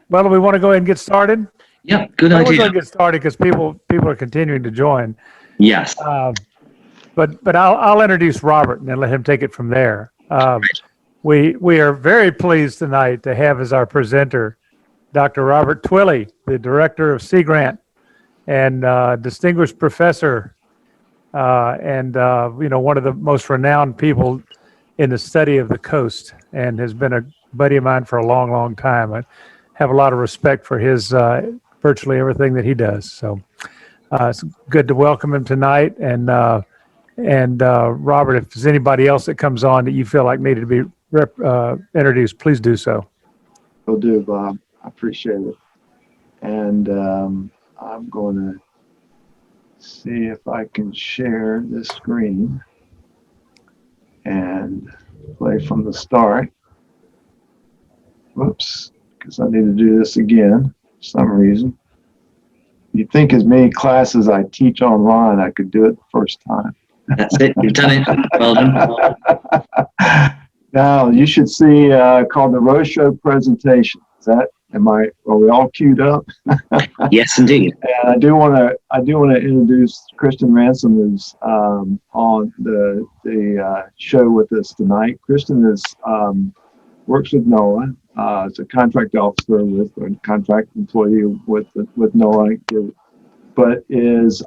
Well, we want to go ahead and get started. Yeah, good We're idea. going to get started because people are continuing to join. Yes. But I'll introduce Robert and then let him take it from there. We are very pleased tonight to have as our presenter Dr. Robert Twilly, the director of SeaGrant and distinguished professor and one of the most renowned people in the study of the coast, and has been a buddy of mine for a long, long time. I have a lot of respect for his virtually everything that he does. So it's good to welcome him tonight. And Robert, if there's anybody else that comes on that you feel like needed to be introduced, please do so. Will do, Bob. I appreciate it. And I'm going to see if I can share this screen and play from the start. Whoops, because I need to do this again for some reason. You'd think as many classes I teach online, I could do it the first time. That's it. You've done it. Well done. Now you should see called the Roadshow presentation. Are we all queued up? Yes, indeed. And I do want to introduce Kristin Ransom, who's on the show with us tonight. Kristin works with NOAA. As a contract officer or contract employee with NOAA, but is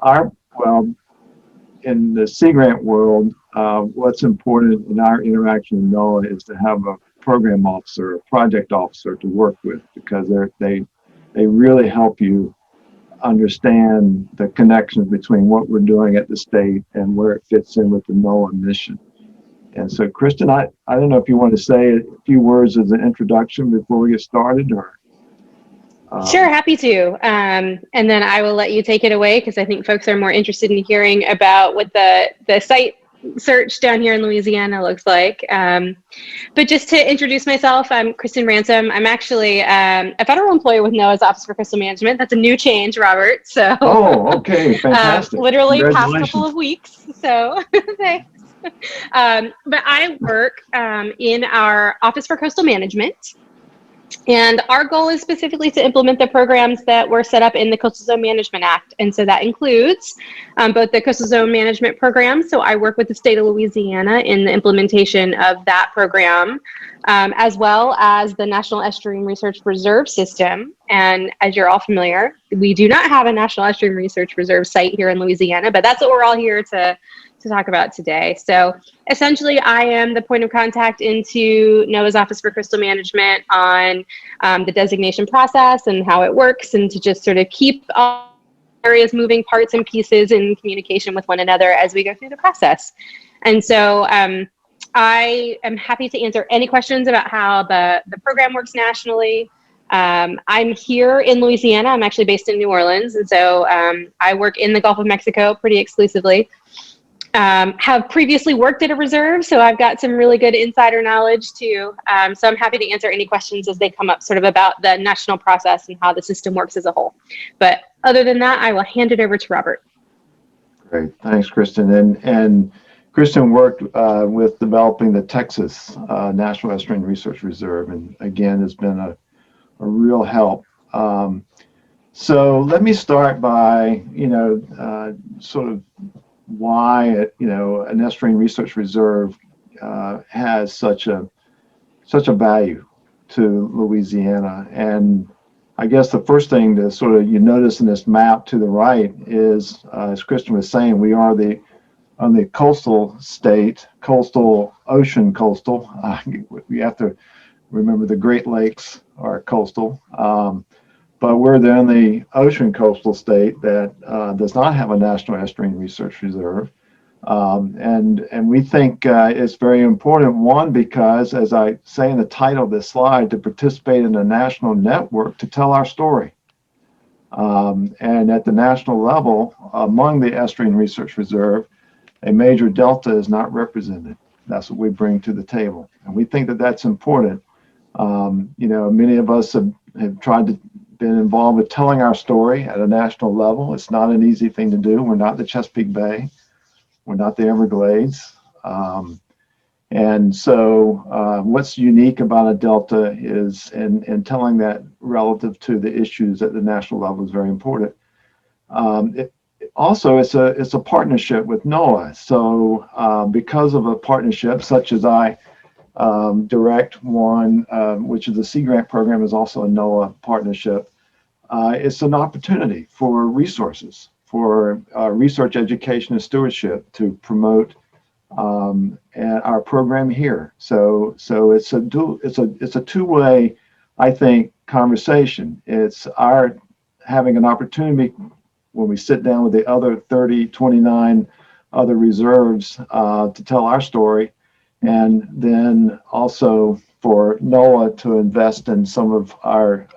in the SeaGrant world, what's important in our interaction with NOAA is to have a program officer, a project officer to work with, because they really help you understand the connections between what we're doing at the state and where it fits in with the NOAA mission. And so, Kristin, I don't know if you want to say a few words as an introduction before we get started, or. Sure, happy to. And then I will let you take it away, because I think folks are more interested in hearing about what the site search down here in Louisiana looks like. But just to introduce myself, I'm Kristin Ransom. I'm actually a federal employee with NOAA's Office for Coastal Management. That's a new change, Robert. So. Oh, okay, fantastic. Literally past couple of weeks. So thanks. But I work in our Office for Coastal Management. And our goal is specifically to implement the programs that were set up in the Coastal Zone Management Act. And so that includes both the Coastal Zone Management Program. So I work with the state of Louisiana in the implementation of that program, as well as the National Estuarine Research Reserve system. And as you're all familiar, we do not have a National Estuarine Research Reserve site here in Louisiana, but that's what we're all here to talk about today. So essentially, I am the point of contact into NOAA's Office for Coastal Management on the designation process and how it works, and to just sort of keep all areas moving, parts and pieces in communication with one another as we go through the process. And so I am happy to answer any questions about how the program works nationally. I'm here in Louisiana. I'm actually based in New Orleans. And so I work in the Gulf of Mexico pretty exclusively. Have previously worked at a reserve, so I've got some really good insider knowledge too. So I'm happy to answer any questions as they come up sort of about the national process and how the system works as a whole. But other than that, I will hand it over to Robert. Great, thanks, Kristin. And Kristin worked with developing the Texas National Estuarine Research Reserve, and again, has been a real help. So let me start by, sort of why an estuarine research reserve has such a value to Louisiana. And I guess the first thing to sort of you notice in this map to the right is, as Kristin was saying, we are on the coastal state, ocean coastal. We have to remember the Great Lakes are coastal. But we're the only ocean coastal state that does not have a National Estuarine Research Reserve. And we think it's very important, one, because, as I say in the title of this slide, to participate in a national network to tell our story. And at the national level, among the Estuarine Research Reserve, a major delta is not represented. That's what we bring to the table. And we think that that's important. Many of us have been involved with telling our story at a national level. It's not an easy thing to do. We're not the Chesapeake Bay. We're not the Everglades. And so what's unique about a delta is, and telling that relative to the issues at the national level is very important. Also, it's a partnership with NOAA. So because of a partnership such as I direct one, which is the SeaGrant program, is also a NOAA partnership. It's an opportunity for resources, for research, education, and stewardship to promote our program here. So it's a two-way, I think, conversation. It's our having an opportunity when we sit down with the other 29 other reserves to tell our story, and then also for NOAA to invest in some of our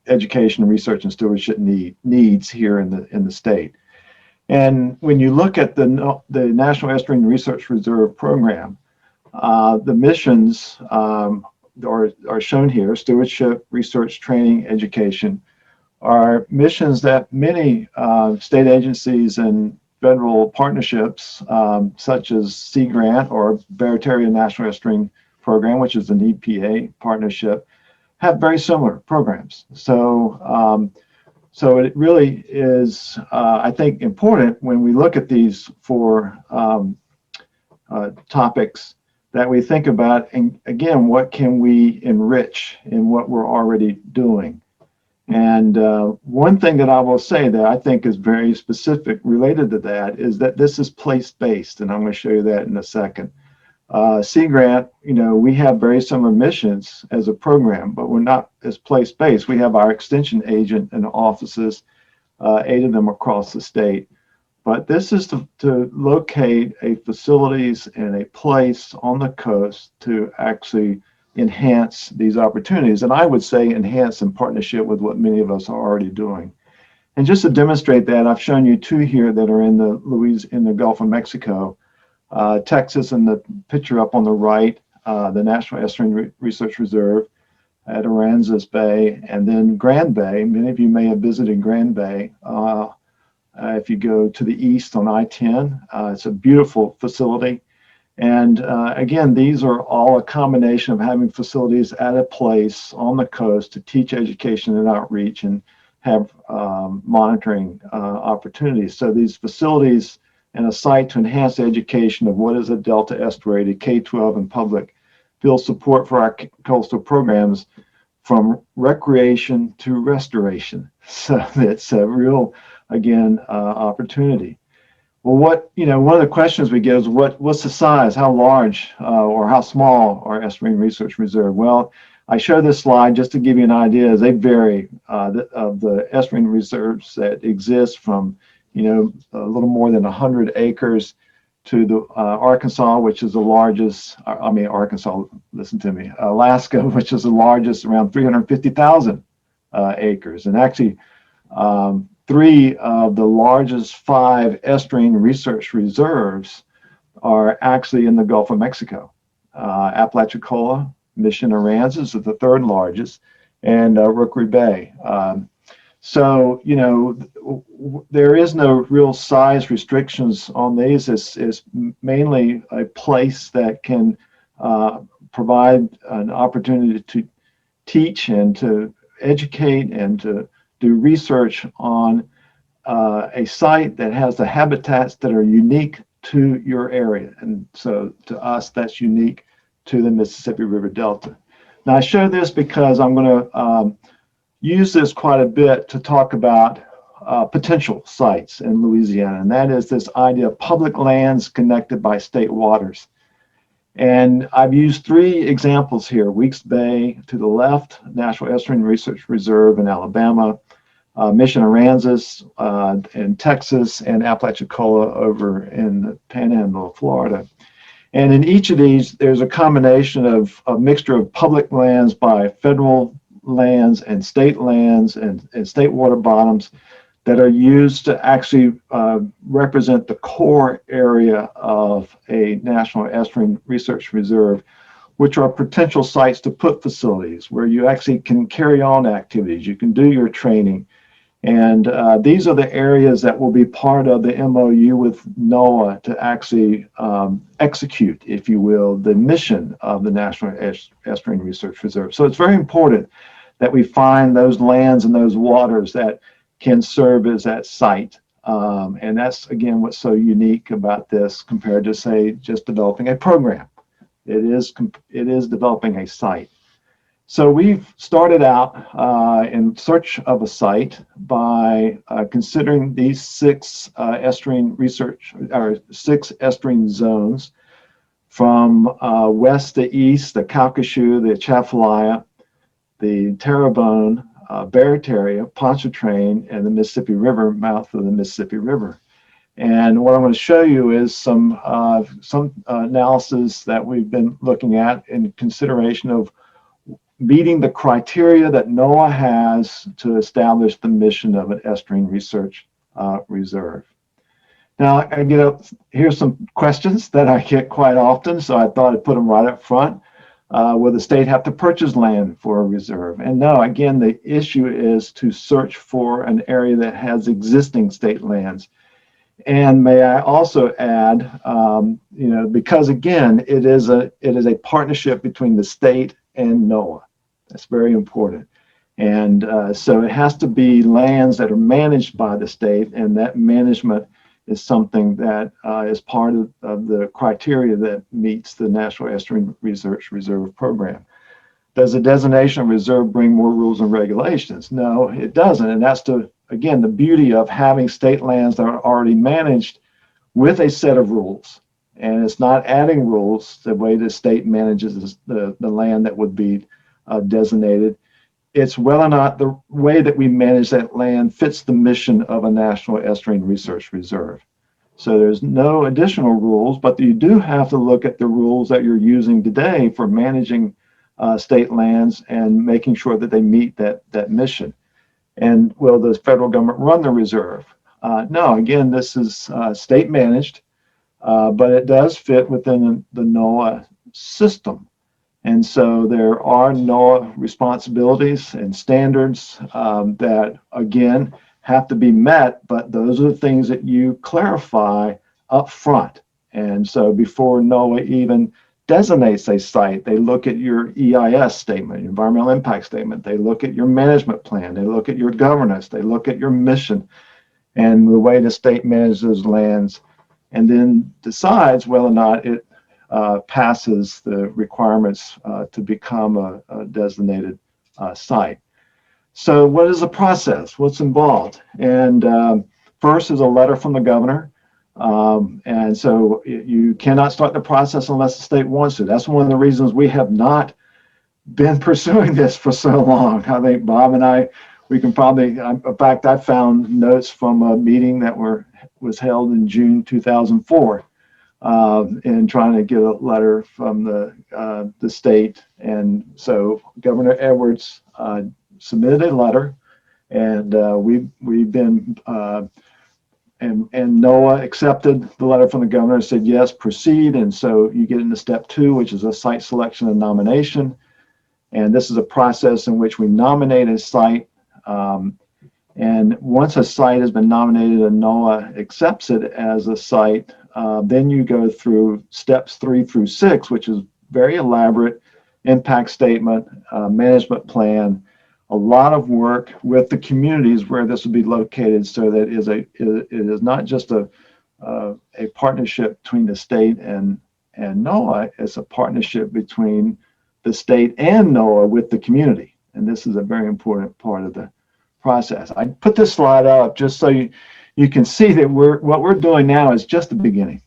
education, research, and stewardship needs here in the state. And when you look at the National Estuarine Research Reserve program, the missions are shown here: stewardship, research, training, education, are missions that many state agencies and federal partnerships, such as SeaGrant or Vegetation National Estuarine Program, which is an EPA partnership, have very similar programs. So, so it really is, I think, important when we look at these four topics that we think about, and again, what can we enrich in what we're already doing? And one thing that I will say that I think is very specific related to that is that this is place-based, and I'm going to show you that in a second. SeaGrant, we have very similar missions as a program, but we're not as place-based. We have our extension agent and offices, 8 of them across the state. But this is to locate a facilities and a place on the coast to actually enhance these opportunities. And I would say enhance in partnership with what many of us are already doing. And just to demonstrate that, I've shown you 2 here that are in the Gulf of Mexico. Texas, in the picture up on the right, the National Estuarine Research Reserve at Aransas Bay, and then Grand Bay. Many of you may have visited Grand Bay. If you go to the east on I-10, it's a beautiful facility. And again, these are all a combination of having facilities at a place on the coast to teach education and outreach and have monitoring opportunities. So these facilities and a site to enhance the education of what is a Delta estuary to K-12 and public build support for our coastal programs from recreation to restoration. So it's a real, again, opportunity. Well, one of the questions we get is what's the size, how large or how small our Estuarine Research Reserve? Well, I show this slide just to give you an idea as they vary of the estuarine reserves that exist from, a little more than 100 acres to the Arkansas, which is the largest, Arkansas, listen to me, Alaska, which is the largest, around 350,000 acres. And actually, 3 of the largest 5 estuarine research reserves are actually in the Gulf of Mexico. Apalachicola, Mission Aransas is the 3rd largest, and Rookery Bay. So, there is no real size restrictions on these. It's mainly a place that can provide an opportunity to teach and to educate and to do research on a site that has the habitats that are unique to your area. And so to us, that's unique to the Mississippi River Delta. Now I show this because I'm going to use this quite a bit to talk about potential sites in Louisiana. And that is this idea of public lands connected by state waters. And I've used 3 examples here: Weeks Bay to the left, National Estuarine Research Reserve in Alabama, Mission Aransas in Texas, and Apalachicola over in the Panhandle of Florida. And in each of these, there's a combination of a mixture of public lands by federal lands and state lands and state water bottoms that are used to actually represent the core area of a National Estuarine Research Reserve, which are potential sites to put facilities where you actually can carry on activities, you can do your training, And these are the areas that will be part of the MOU with NOAA to actually execute, if you will, the mission of the National Estuarine Research Reserve. So it's very important that we find those lands and those waters that can serve as that site. And that's, again, what's so unique about this compared to, say, just developing a program. It is developing a site. So we've started out in search of a site by considering these six estuarine zones from west to east: the Calcasieu, the Atchafalaya, the Terrebonne, Barataria, Pontchartrain, and the Mississippi River, mouth of the Mississippi River. And what I'm going to show you is some analysis that we've been looking at in consideration of meeting the criteria that NOAA has to establish the mission of an estuarine research reserve. Now, here's some questions that I get quite often, so I thought I'd put them right up front. Will the state have to purchase land for a reserve? And no, again, the issue is to search for an area that has existing state lands. And may I also add, because again, it is a partnership between the state and NOAA. That's very important. And so it has to be lands that are managed by the state, and that management is something that is part of the criteria that meets the National Estuarine Research Reserve program. Does a designation of reserve bring more rules and regulations? No, it doesn't. And that's again, the beauty of having state lands that are already managed with a set of rules. And it's not adding rules the way the state manages the land that would be designated. It's whether or not the way that we manage that land fits the mission of a National Estuarine Research Reserve. So there's no additional rules, but you do have to look at the rules that you're using today for managing state lands and making sure that they meet that mission. And will the federal government run the reserve? No, again, this is state managed, but it does fit within the NOAA system. And so there are NOAA responsibilities and standards that, again, have to be met, but those are the things that you clarify up front. And so before NOAA even designates a site, they look at your EIS statement, your environmental impact statement. They look at your management plan. They look at your governance. They look at your mission and the way the state manages those lands, and then decides whether or not it passes the requirements to become a designated site. So what is the process? What's involved? And first is a letter from the governor. And so you cannot start the process unless the state wants to. That's one of the reasons we have not been pursuing this for so long. I think Bob and I, we can probably, in fact, I found notes from a meeting that was held in June 2004. In trying to get a letter from the state. And so Governor Edwards submitted a letter, and we've been, and NOAA accepted the letter from the governor and said, yes, proceed. And so you get into step 2, which is a site selection and nomination. And this is a process in which we nominate a site. And once a site has been nominated and NOAA accepts it as a site, then you go through steps 3 through 6, which is very elaborate impact statement, management plan, a lot of work with the communities where this will be located, so that it is not just a partnership between the state and NOAA. It's a partnership between the state and NOAA with the community. And this is a very important part of the process. I put this slide up just so you can see that what we're doing now is just the beginning.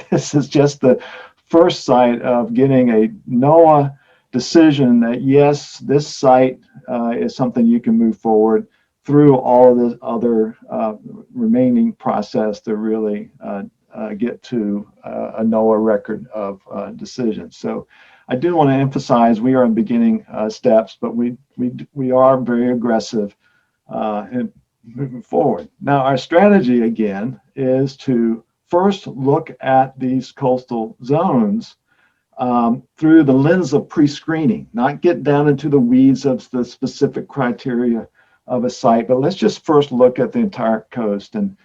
This is just the first site of getting a NOAA decision that, yes, this site is something you can move forward through all of the other remaining process to really get to a NOAA record of decisions. So I do want to emphasize we are in beginning steps, but we are very aggressive in moving forward. Now, our strategy, again, is to first look at these coastal zones through the lens of pre-screening, not get down into the weeds of the specific criteria of a site, but let's just first look at the entire coast and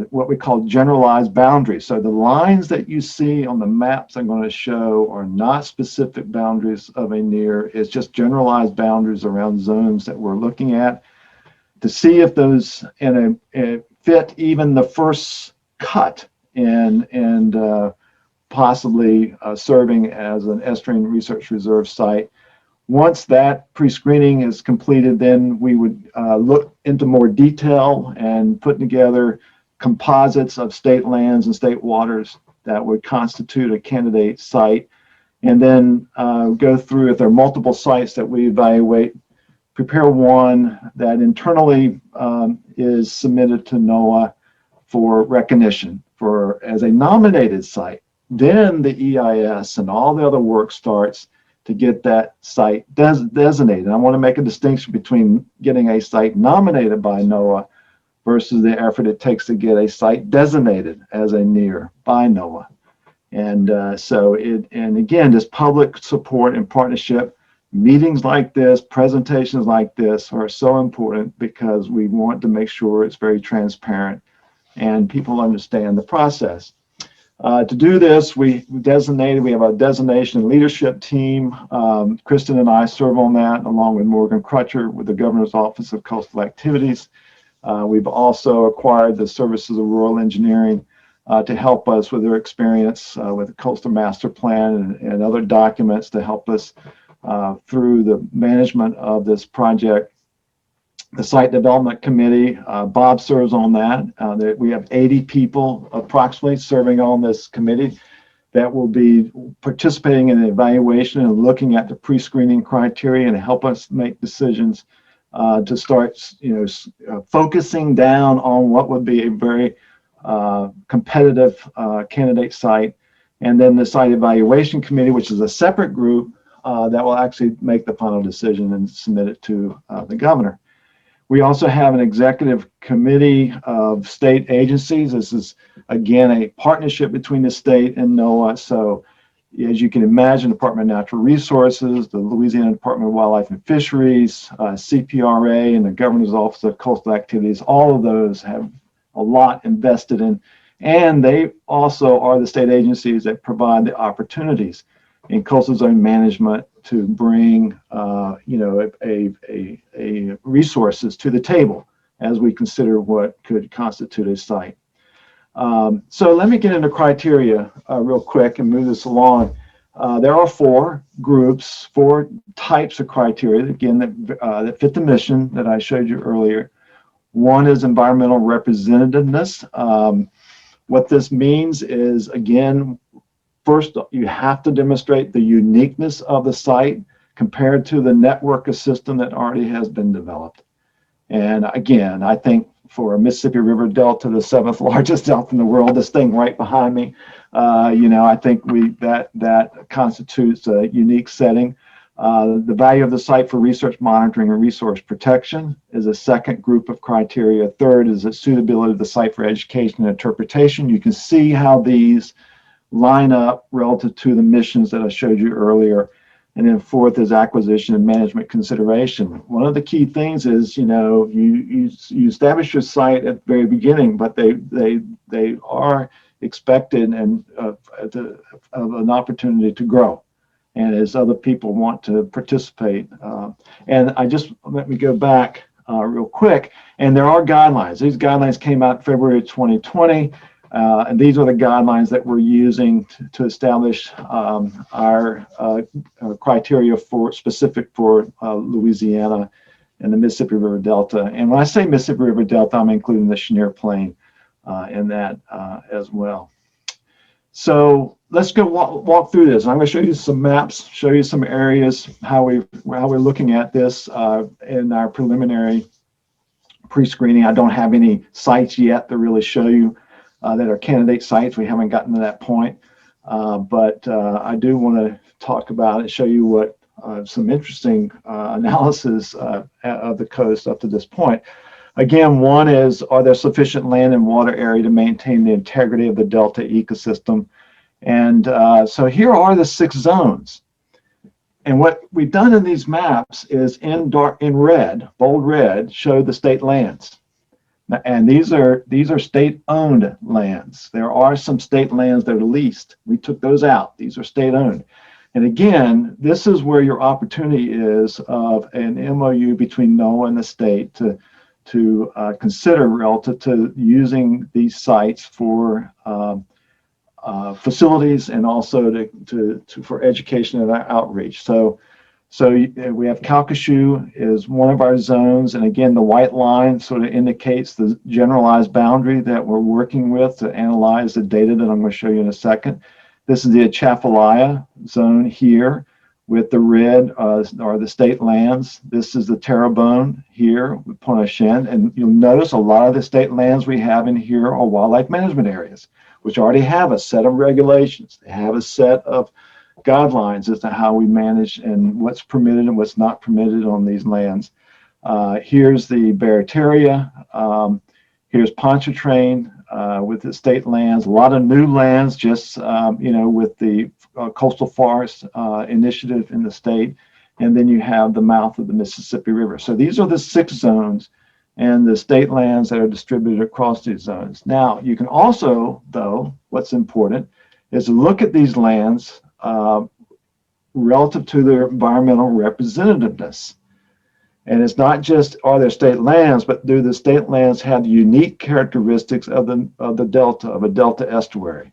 what we call generalized boundaries. So the lines that you see on the maps I'm going to show are not specific boundaries of a NERR. It's just generalized boundaries around zones that we're looking at to see if those fit even the first cut and possibly serving as an Estuarine Research Reserve site. Once that pre-screening is completed, then we would look into more detail and put together composites of state lands and state waters that would constitute a candidate site, and then go through, if there are multiple sites that we evaluate, prepare one that internally is submitted to NOAA for recognition as a nominated site. Then the EIS and all the other work starts to get that site designated. I want to make a distinction between getting a site nominated by NOAA versus the effort it takes to get a site designated as a NERR by NOAA. And and again, this public support and partnership, meetings like this, presentations like this are so important because we want to make sure it's very transparent and people understand the process. To do this, we have a designation leadership team. Kristin and I serve on that, along with Morgan Crutcher with the Governor's Office of Coastal Activities. We've also acquired the services of Rural Engineering to help us with their experience with the Coastal Master Plan and other documents to help us through the management of this project. The Site Development Committee, Bob serves on that. We have 80 people approximately serving on this committee that will be participating in the evaluation and looking at the pre-screening criteria and help us make decisions to start, focusing down on what would be a very competitive candidate site. And then the Site Evaluation Committee, which is a separate group that will actually make the final decision and submit it to the governor. We also have an executive committee of state agencies. This is, again, a partnership between the state and NOAA. So as you can imagine, Department of Natural Resources, the Louisiana Department of Wildlife and Fisheries, CPRA, and the Governor's Office of Coastal Activities, all of those have a lot invested in. And they also are the state agencies that provide the opportunities in coastal zone management to bring resources to the table as we consider what could constitute a site. So let me get into criteria real quick and move this along. There are four types of criteria, again, that fit the mission that I showed you earlier. One is environmental representativeness. What this means is, again, first, you have to demonstrate the uniqueness of the site compared to the network of system that already has been developed. And again, I think for a Mississippi River Delta, the 7th largest delta in the world, this thing right behind me, I think that constitutes a unique setting. The value of the site for research monitoring and resource protection is a second group of criteria. Third is the suitability of the site for education and interpretation. You can see how these line up relative to the missions that I showed you earlier. And then fourth is acquisition and management consideration. One of the key things is, you establish your site at the very beginning, but they are expected and of an opportunity to grow. And as other people want to participate. And let me go back real quick. And there are guidelines. These guidelines came out in February 2020. And these are the guidelines that we're using to establish our criteria specific for Louisiana and the Mississippi River Delta. And when I say Mississippi River Delta, I'm including the Cheniere Plain in that as well. So let's go walk through this. I'm going to show you some maps, show you some areas, how we're looking at this in our preliminary pre-screening. I don't have any sites yet to really show you that are candidate sites. We haven't gotten to that point, but I do want to talk about and show you what some interesting analysis of the coast up to this point. Again, one is, are there sufficient land and water area to maintain the integrity of the delta ecosystem? And so here are the 6 zones. And what we've done in these maps is in red, bold red, show the state lands. And these are state-owned lands. There are some state lands that are leased. We took those out. These are state-owned. And again, this is where your opportunity is of an MOU between NOAA and the state to consider relative to using these sites for facilities and also for education and outreach. So we have Calcasieu is one of our zones, and again, the white line sort of indicates the generalized boundary that we're working with to analyze the data that I'm going to show you in a second. This is the Atchafalaya zone here with the red are the state lands. This is the Terrebonne here with Pointe-aux-Chenes, and you'll notice a lot of the state lands we have in here are wildlife management areas, which already have a set of regulations. They have a set of guidelines as to how we manage and what's permitted and what's not permitted on these lands. Here's the Barataria. Here's Pontchartrain with the state lands. A lot of new lands just, with the coastal forest initiative in the state. And then you have the mouth of the Mississippi River. So these are the 6 zones and the state lands that are distributed across these zones. Now, you can also, though, what's important is to look at these lands relative to their environmental representativeness. And it's not just are there state lands, but do the state lands have the unique characteristics of the delta, of a delta estuary?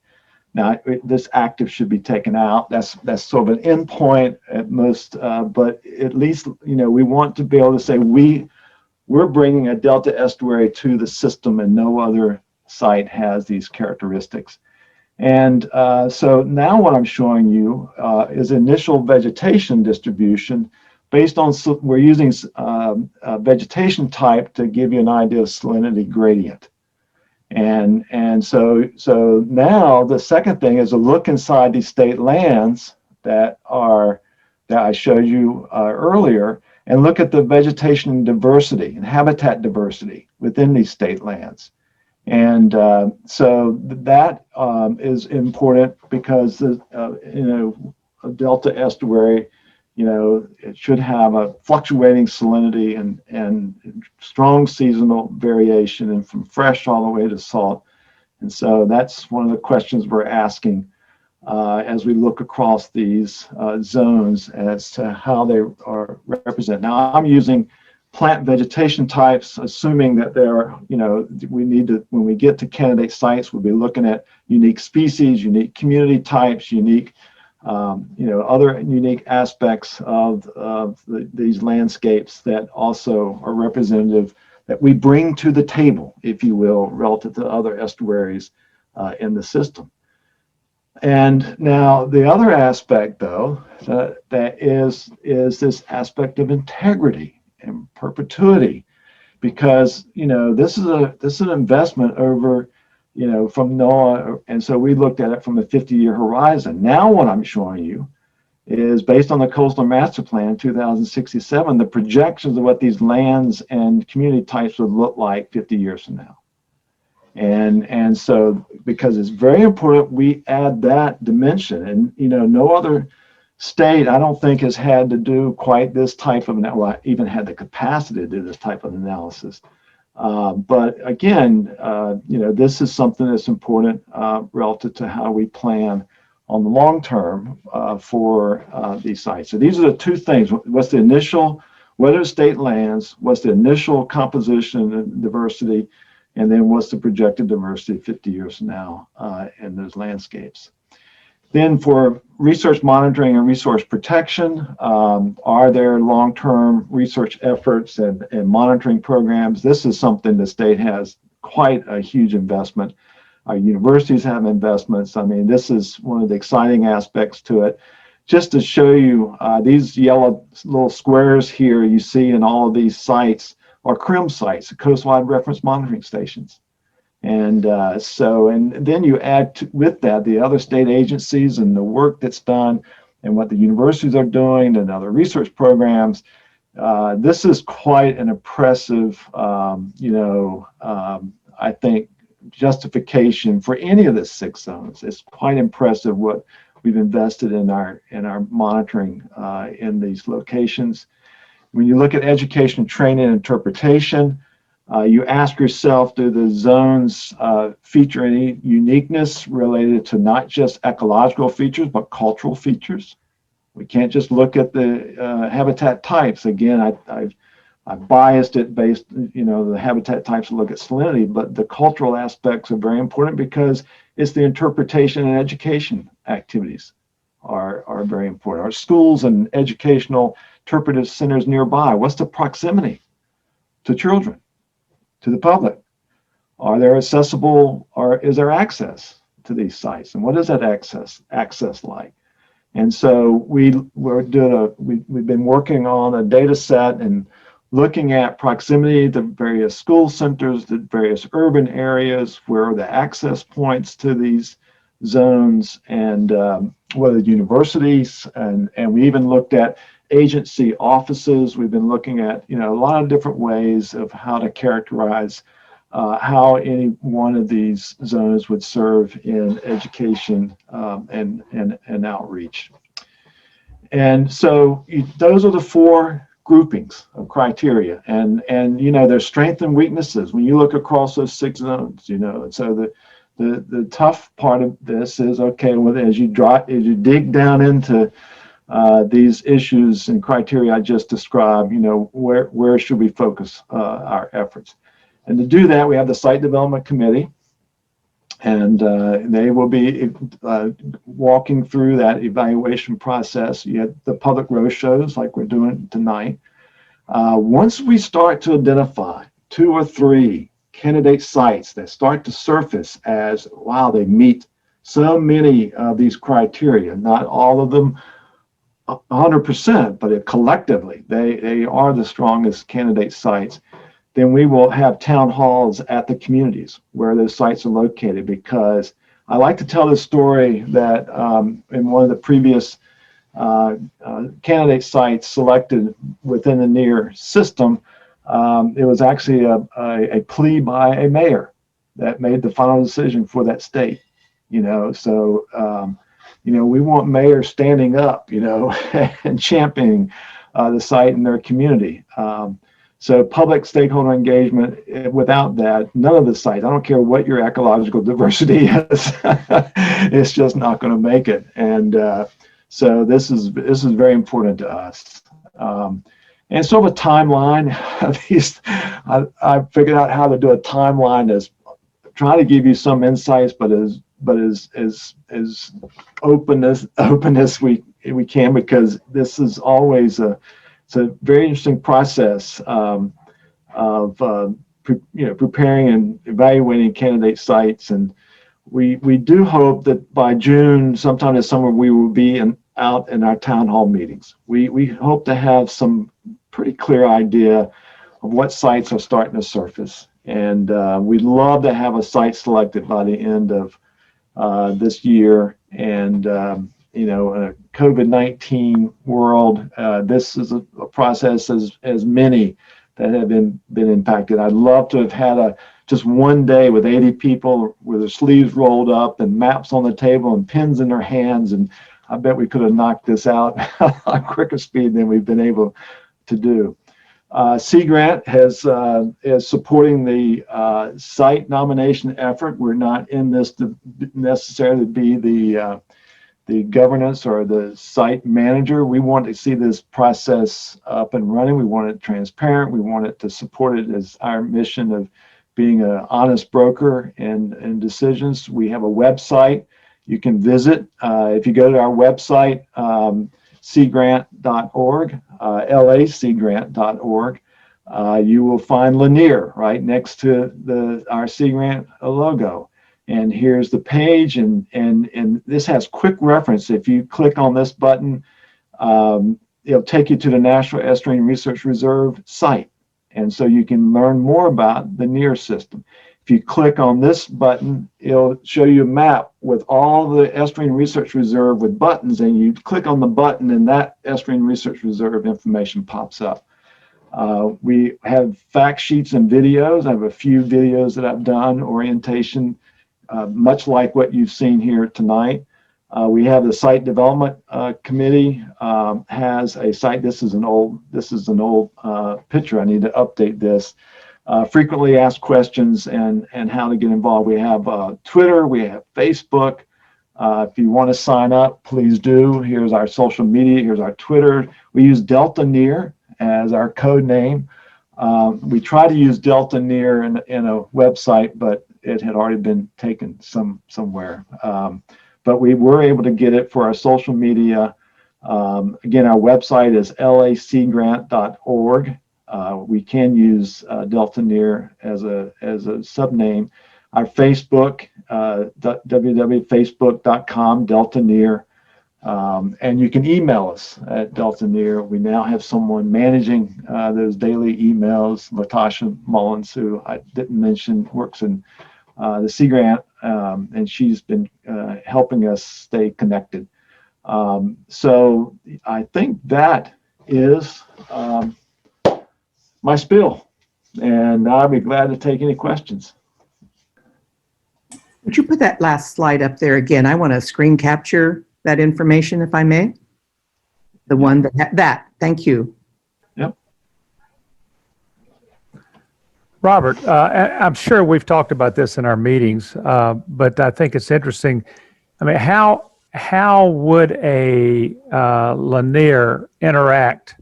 Now, this active should be taken out. That's sort of an endpoint at most, but at least, we want to be able to say we're bringing a delta estuary to the system and no other site has these characteristics. And so now what I'm showing you is initial vegetation distribution based on, we're using vegetation type to give you an idea of salinity gradient. And so now the second thing is to look inside these state lands that I showed you earlier and look at the vegetation diversity and habitat diversity within these state lands. And so that is important because a delta estuary, it should have a fluctuating salinity and strong seasonal variation, and from fresh all the way to salt. And so that's one of the questions we're asking as we look across these zones as to how they are represented. Now, I'm using plant vegetation types, assuming that there are, we need to, when we get to candidate sites, we'll be looking at unique species, unique community types, unique, other unique aspects of these landscapes that also are representative, that we bring to the table, if you will, relative to other estuaries in the system. And now the other aspect, though, that is this aspect of integrity and perpetuity, because this is an investment over from NOAA, and so we looked at it from a 50-year horizon. Now what I'm showing you is based on the Coastal Master Plan 2067, the projections of what these lands and community types would look like 50 years from now. And so, because it's very important we add that dimension, and no other state, I don't think, has had to do quite this type of, well, even had the capacity to do this type of analysis. But again, this is something that's important relative to how we plan on the long term for these sites. So these are the 2 things. What's the initial, what are state lands? What's the initial composition and diversity? And then what's the projected diversity 50 years from now in those landscapes? Then for research monitoring and resource protection, are there long-term research efforts and monitoring programs? This is something the state has quite a huge investment. Our universities have investments. I mean, this is one of the exciting aspects to it. Just to show you, these yellow little squares here you see in all of these sites are CRIM sites, coastwide reference monitoring stations. And and then you add with that the other state agencies and the work that's done and what the universities are doing and other research programs. This is quite an impressive, I think, justification for any of the 6 zones. It's quite impressive what we've invested in our monitoring in these locations. When you look at education, training, and interpretation, you ask yourself, do the zones feature any uniqueness related to not just ecological features, but cultural features? We can't just look at the habitat types. Again, I biased it based, the habitat types look at salinity, but the cultural aspects are very important because it's the interpretation and education activities are very important. Our schools and educational interpretive centers nearby, what's the proximity to children, to the public? Are there accessible, or is there access to these sites? And what is that access like? And so we've been working on a data set and looking at proximity to various school centers, the various urban areas, where are the access points to these zones, and whether universities, and we even looked at agency offices. We've been looking at a lot of different ways of how to characterize how any one of these zones would serve in education and outreach. And so those are the four groupings of criteria, and there's strengths and weaknesses when you look across those 6 zones. So the tough part of this is, okay, well, as you dig down into these issues and criteria I just described, where should we focus our efforts? And to do that, we have the Site Development Committee, and they will be walking through that evaluation process. You have the public roadshows like we're doing tonight. Once we start to identify 2 or 3 candidate sites that start to surface as, wow, they meet so many of these criteria, not all of them 100%, but collectively they are the strongest candidate sites, then we will have town halls at the communities where those sites are located. Because I like to tell this story that in one of the previous candidate sites selected within the NERR system, it was actually a plea by a mayor that made the final decision for that state. So we want mayors standing up, and championing the site in their community. So public stakeholder engagement, without that, none of the sites, I don't care what your ecological diversity is, it's just not going to make it. And so this is very important to us. And sort of a timeline, at least I figured out how to do a timeline that's trying to give you some insights, but as openness we can, because this is always it's a very interesting process of preparing and evaluating candidate sites. And we do hope that by June, sometime this summer, we will be out in our town hall meetings. We hope to have some pretty clear idea of what sites are starting to surface. And we'd love to have a site selected by the end of this year. And in a COVID-19 world, this is a process as many that have been impacted. I'd love to have had just one day with 80 people with their sleeves rolled up and maps on the table and pens in their hands, and I bet we could have knocked this out at quicker speed than we've been able to do. SeaGrant is supporting the site nomination effort. We're not in this to necessarily be the governance or the site manager. We want to see this process up and running. We want it transparent. We want it to support it as our mission of being an honest broker in decisions. We have a website you can visit. If you go to our website, SeaGrant.org, LASeaGrant.org, you will find LaNERR right next to our SeaGrant logo. And here's the page, and this has quick reference. If you click on this button, it'll take you to the National Estuarine Research Reserve site. And so you can learn more about the NERR system. If you click on this button, it'll show you a map with all the Estuarine Research Reserve with buttons, and you click on the button and that Estuarine Research Reserve information pops up. We have fact sheets and videos. I have a few videos that I've done, orientation, much like what you've seen here tonight. We have the site development committee has a site. This is an old picture. I need to update this. Frequently asked questions and how to get involved. We have Twitter. We have Facebook. If you want to sign up, please do. Here's our social media. Here's our Twitter. We use Delta NERR as our code name. We try to use Delta NERR in a website, but it had already been taken somewhere. But we were able to get it for our social media. Again, our website is lacgrant.org. We can use Delta NERR as a subname. Our Facebook, www.facebook.com, Delta NERR. And you can email us at Delta NERR. We now have someone managing those daily emails, Latasha Mullins, who I didn't mention, works in the SeaGrant, and she's been helping us stay connected. So I think that is my spiel, and I'll be glad to take any questions. Would you put that last slide up there again? I want to screen capture that information, if I may. The one that, thank you. Yep. Robert, I'm sure we've talked about this in our meetings, but I think it's interesting. I mean, how would a LaNERR interact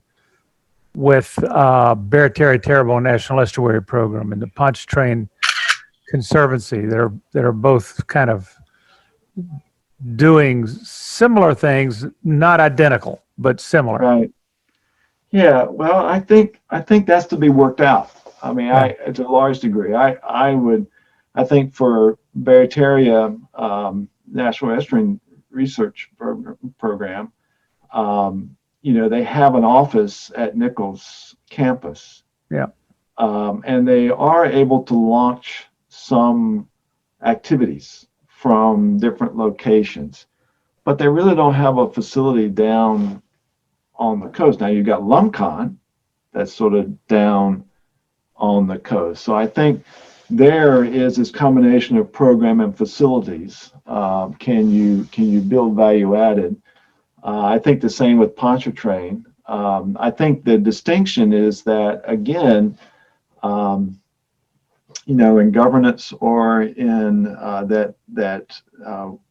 with Barataria Terrebonne National Estuary Program and the Pontchartrain Conservancy that are both kind of doing similar things, not identical, but similar? Right. Yeah. Well, I think that's to be worked out. I mean, to a large degree, I think for Barataria National Estuarine Research Program, they have an office at Nichols campus. Yeah. And they are able to launch some activities from different locations, but they really don't have a facility down on the coast. Now you've got Lumcon that's sort of down on the coast. So I think there is this combination of program and facilities. Can you build value added? I think the same with Pontchartrain. I think the distinction is that, again, in governance or in that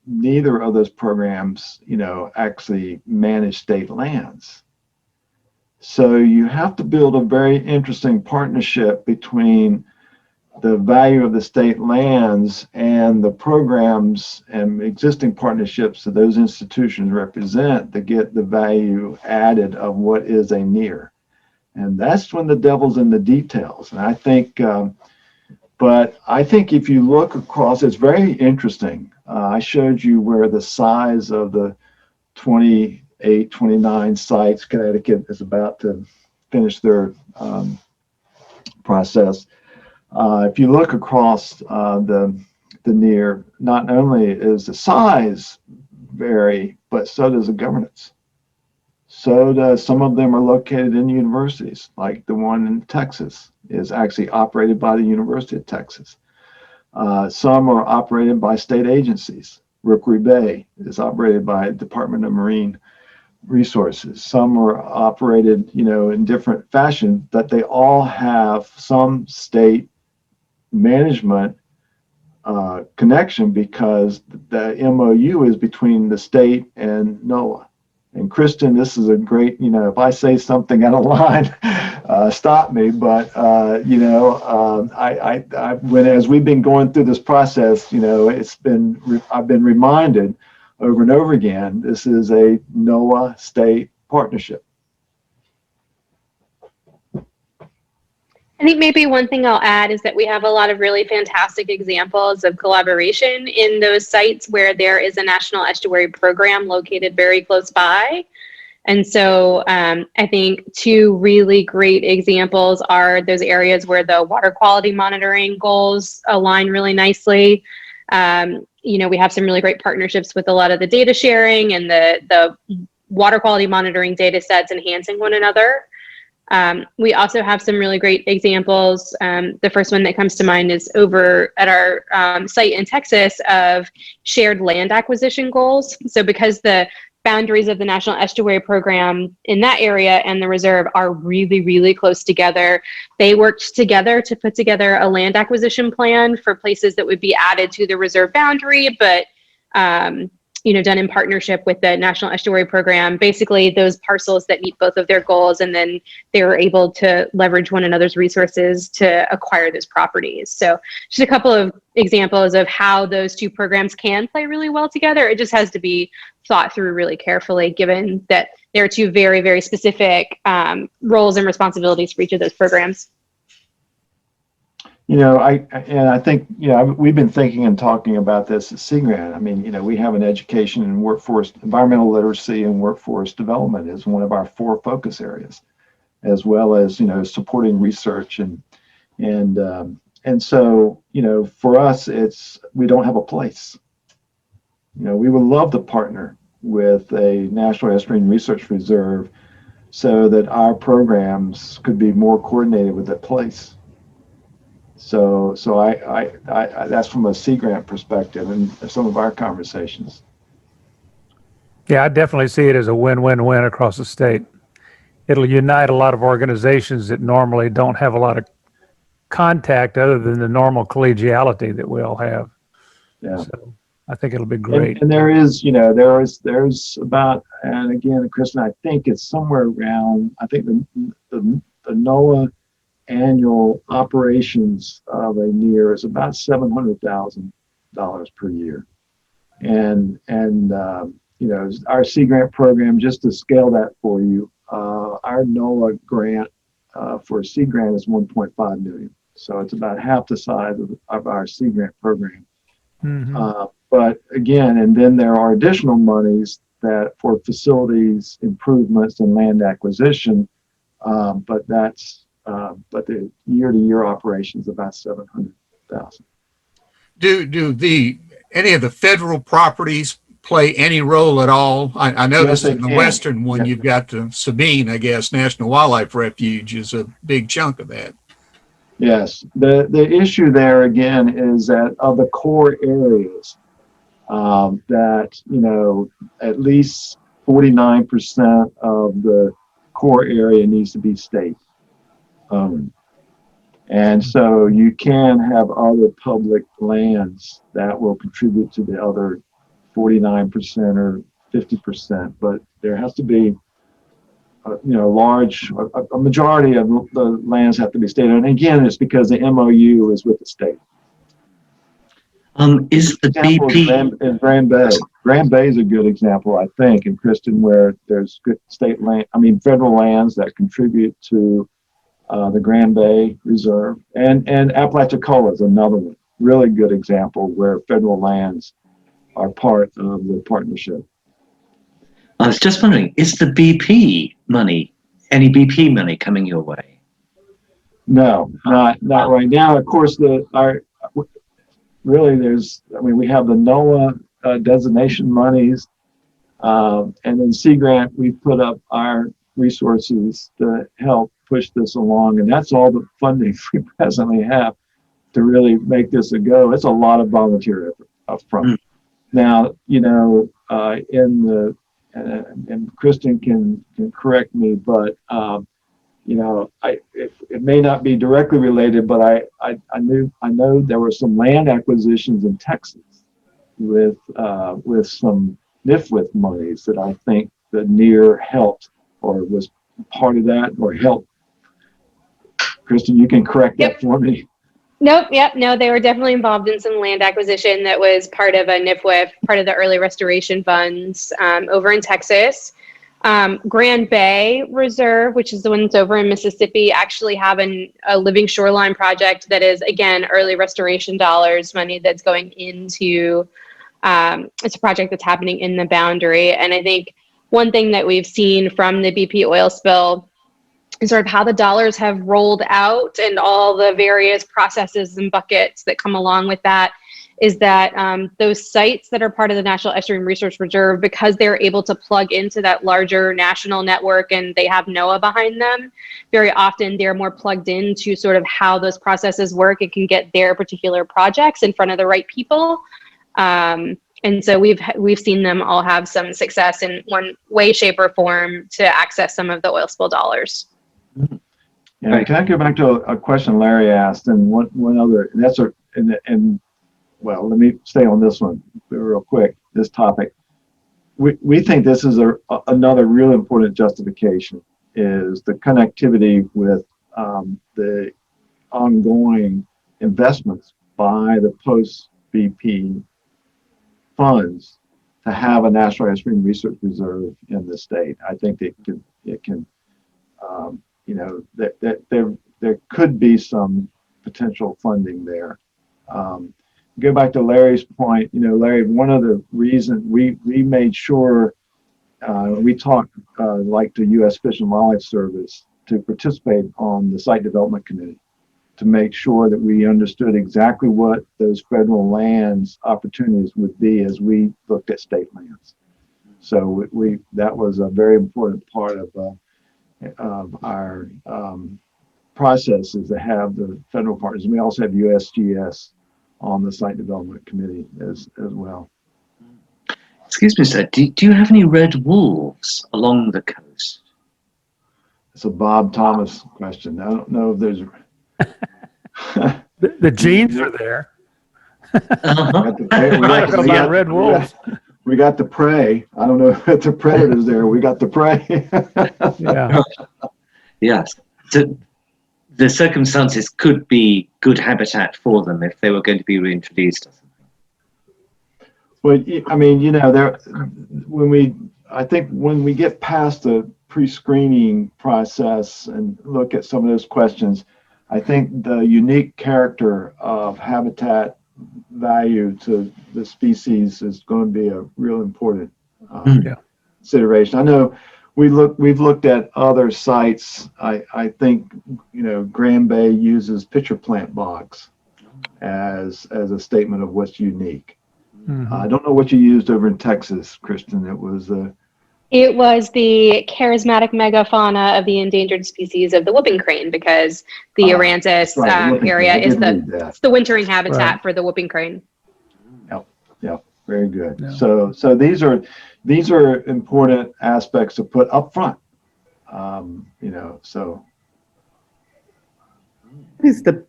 neither of those programs, actually manage state lands. So you have to build a very interesting partnership between the value of the state lands and the programs and existing partnerships that those institutions represent to get the value added of what is a NERR. And that's when the devil's in the details. And I think, but I think if you look across, it's very interesting. I showed you where the size of the 29 sites, Connecticut is about to finish their process. If you look across the NERR, not only is the size vary, but so does the governance. So does, some of them are located in universities, like the one in Texas is actually operated by the University of Texas. Some are operated by state agencies. Rookery Bay is operated by Department of Marine Resources. Some are operated, in different fashion, but they all have some state management connection because the MOU is between the state and NOAA. And Kristin, this is a great, if I say something out of line, stop me. But as we've been going through this process, I've been reminded over and over again, this is a NOAA state partnership. I think maybe one thing I'll add is that we have a lot of really fantastic examples of collaboration in those sites where there is a national estuary program located very close by. And so I think two really great examples are those areas where the water quality monitoring goals align really nicely. We have some really great partnerships with a lot of the data sharing and the water quality monitoring data sets enhancing one another. We also have some really great examples. The first one that comes to mind is over at our site in Texas of shared land acquisition goals. So because the boundaries of the National Estuary Program in that area and the reserve are really, really close together, they worked together to put together a land acquisition plan for places that would be added to the reserve boundary, but done in partnership with the National Estuary Program, basically those parcels that meet both of their goals, and then they were able to leverage one another's resources to acquire those properties. So just a couple of examples of how those two programs can play really well together. It just has to be thought through really carefully, given that there are two very, very specific roles and responsibilities for each of those programs. I think, we've been thinking and talking about this at SeaGrant. I mean, we have an education and workforce, environmental literacy and workforce development is one of our 4 focus areas, as well as, supporting research and so, for us, we don't have a place. We would love to partner with a National Estuarine Research Reserve so that our programs could be more coordinated with that place. So I that's from a SeaGrant perspective and some of our conversations. Yeah, I definitely see it as a win-win-win across the state. It'll unite a lot of organizations that normally don't have a lot of contact other than the normal collegiality that we all have. Yeah. So I think it'll be great. And there is, there's about, and again, Kristin, I think it's somewhere around, I think the NOAA annual operations of a NERR is about $700,000 per year. And our SeaGrant program, just to scale that for you, our NOAA grant for SeaGrant is $1.5 million. So it's about half the size of our SeaGrant program. Mm-hmm. But again, and then there are additional monies that for facilities improvements and land acquisition, but the year-to-year operations about $700,000. Do any of the federal properties play any role at all? I noticed in the western one, you've got the Sabine, I guess, National Wildlife Refuge is a big chunk of that. Yes, the issue there again is that of the core areas, that at least 49% of the core area needs to be state owned. And so you can have other public lands that will contribute to the other 49% or 50%, but there has to be a majority of the lands have to be state owned. And again, it's because the MOU is with the state. Is the BP Grand Bay? Grand Bay is a good example, I think, and Kristin, where there's good federal lands that contribute to the Grand Bay Reserve, and Apalachicola is another one, really good example where federal lands are part of the partnership. I was just wondering, is the BP money, any BP money coming your way? No, not right now. Of course, we have the NOAA designation monies, and then SeaGrant, we've put up our resources to help push this along, and that's all the funding we presently have to really make this a go. It's a lot of volunteer effort up front. Now, and Kristin can correct me, but it may not be directly related, but I know there were some land acquisitions in Texas with some NIFWIF monies that I think the NERR helped or was part of that or helped. Kristin, you can correct that for me. No, they were definitely involved in some land acquisition that was part of a NIFWIF, part of the early restoration funds over in Texas. Grand Bay Reserve, which is the one that's over in Mississippi, actually have a living shoreline project that is, again, early restoration dollars, money that's going into, it's a project that's happening in the boundary. And I think one thing that we've seen from the BP oil spill is sort of how the dollars have rolled out and all the various processes and buckets that come along with that is that those sites that are part of the National Estuarine Research Reserve, because they're able to plug into that larger national network and they have NOAA behind them, very often they're more plugged into sort of how those processes work and can get their particular projects in front of the right people. And so we've seen them all have some success in one way, shape, or form to access some of the oil spill dollars. Yeah, can I go back to a question Larry asked, and one other, and that's well, let me stay on this one real quick, this topic. We think this is another really important justification, is the connectivity with the ongoing investments by the post-BP funds to have a National Estuarine Research Reserve in the state. I think it can you know, that there could be some potential funding there. Go back to Larry's point, you know, Larry, one of the reasons we made sure we talked like the U.S. Fish and Wildlife Service to participate on the Site Development Committee to make sure that we understood exactly what those federal lands opportunities would be as we looked at state lands. So that was a very important part of our process, is to have the federal partners. And we also have USGS on the Site Development Committee as well. Excuse me, sir, do you have any red wolves along the coast? It's a Bob Thomas question. I don't know if there's... The genes are there. Uh-huh. Red wolves. We got the prey. I don't know if the predator's there. We got the prey. Yeah. Yes. So the circumstances could be good habitat for them if they were going to be reintroduced or something. Well, I mean, you know, I think when we get past the pre-screening process and look at some of those questions, I think the unique character of habitat value to the species is going to be a real important consideration. I know we've looked at other sites. I think, you know, Grand Bay uses pitcher plant bogs as a statement of what's unique. Mm-hmm. I don't know what you used over in Texas, Kristin. It was the charismatic megafauna of the endangered species of the whooping crane, because the Aransas area is the wintering habitat for the whooping crane. Yep, very good. Yeah. So these are important aspects to put up front. You know, so.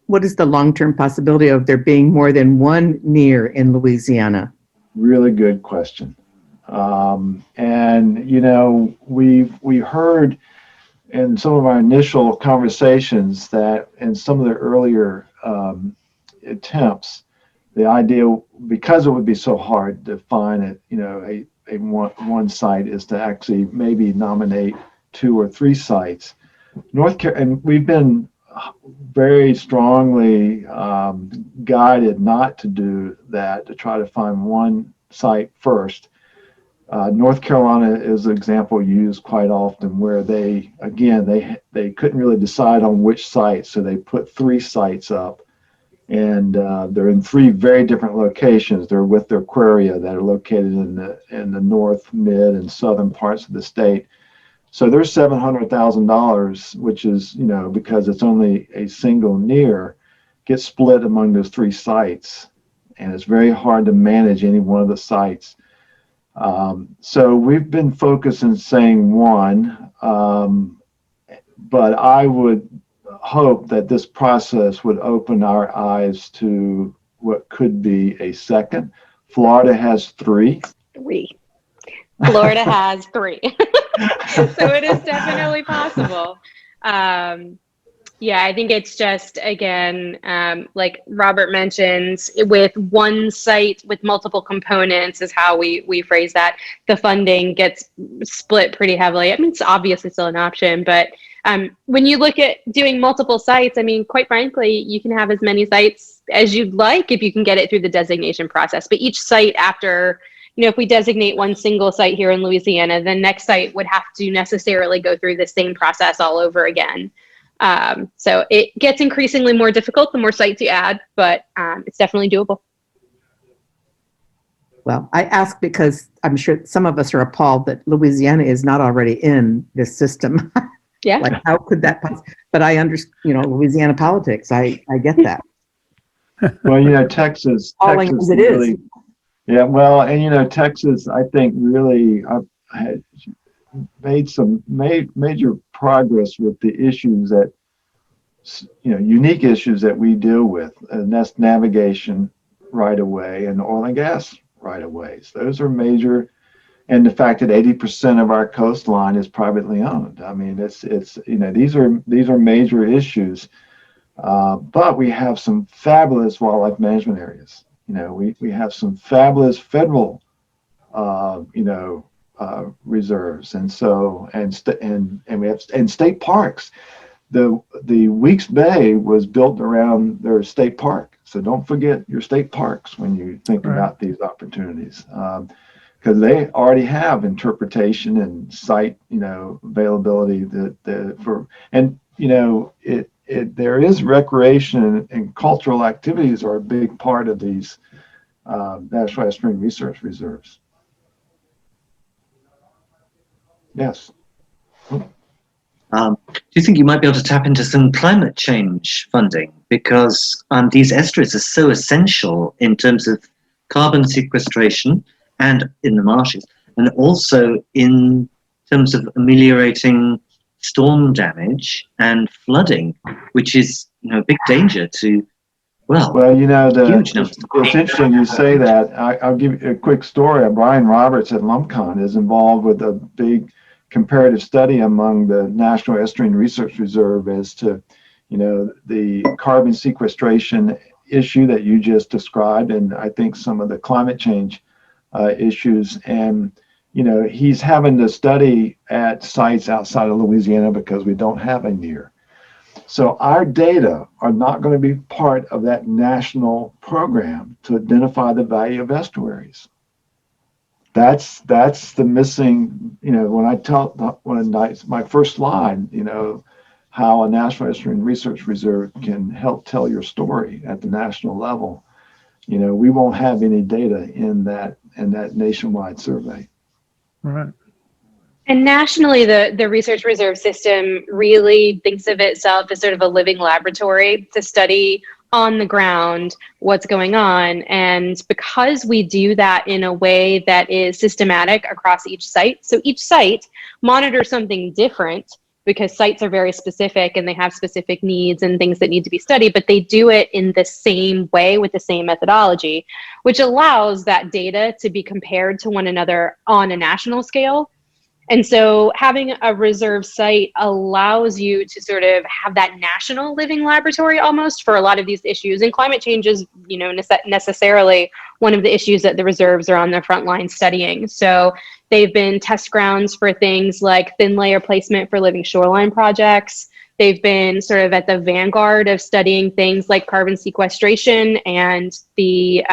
What is the long-term possibility of there being more than one NERR in Louisiana? Really good question. And you know, we heard in some of our initial conversations that in some of the earlier attempts, the idea, because it would be so hard to find it, you know, a one site, is to actually maybe nominate 2 or 3 sites. And we've been very strongly guided not to do that, to try to find one site first. North Carolina is an example used quite often, where they couldn't really decide on which site, so they put 3 sites up, and they're in 3 very different locations. They're with their aquaria that are located in the north, mid, and southern parts of the state. So there's $700,000, which is, you know, because it's only a single NERR, gets split among those 3 sites, and it's very hard to manage any one of the sites. So we've been focused in saying 1, but I would hope that this process would open our eyes to what could be a second. Florida has 3. 3. Florida has 3. So it is definitely possible. Yeah, I think it's just, again, like Robert mentioned, with one site with multiple components is how we phrase that. The funding gets split pretty heavily. I mean, it's obviously still an option, but when you look at doing multiple sites, I mean, quite frankly, you can have as many sites as you'd like if you can get it through the designation process. But each site, after, you know, if we designate one single site here in Louisiana, the next site would have to necessarily go through the same process all over again. So it gets increasingly more difficult the more sites you add, but it's definitely doable. Well, I ask because I'm sure some of us are appalled that Louisiana is not already in this system. Yeah. Like, how could that but I understand, Louisiana politics. I get that. Well, Texas Falling as it is. really, yeah, well, and Texas, I think really had made some major progress with the issues that, unique issues that we deal with, and that's navigation right of way and oil and gas right of ways. Those are major, and the fact that 80% of our coastline is privately owned. I mean, it's these are major issues, but we have some fabulous wildlife management areas. We have some fabulous federal, reserves, and so and we have state parks. The Weeks Bay was built around their state park, so don't forget your state parks when you think about these opportunities, because they already have interpretation and site availability there is recreation and cultural activities are a big part of these National Estuarine Research Reserves. Yes. Do you think you might be able to tap into some climate change funding? Because these estuaries are so essential in terms of carbon sequestration and in the marshes, and also in terms of ameliorating storm damage and flooding, which is a big danger to, huge numbers. It's interesting you say that. I'll give you a quick story. Brian Roberts at LUMCON is involved with a big comparative study among the National Estuarine Research Reserve as to, the carbon sequestration issue that you just described, and I think some of the climate change issues. And, he's having to study at sites outside of Louisiana because we don't have a NERR. So our data are not going to be part of that national program to identify the value of estuaries. That's the missing, when my first slide, how a National Estuarine Research Reserve can help tell your story at the national level. We won't have any data in that nationwide survey. Right. And nationally, the Research Reserve System really thinks of itself as sort of a living laboratory to study on the ground what's going on. And because we do that in a way that is systematic across each site, so each site monitors something different because sites are very specific and they have specific needs and things that need to be studied, but they do it in the same way with the same methodology, which allows that data to be compared to one another on a national scale. And so having a reserve site allows you to sort of have that national living laboratory almost for a lot of these issues. And climate change is, necessarily one of the issues that the reserves are on the front line studying. So they've been test grounds for things like thin layer placement for living shoreline projects. They've been sort of at the vanguard of studying things like carbon sequestration and the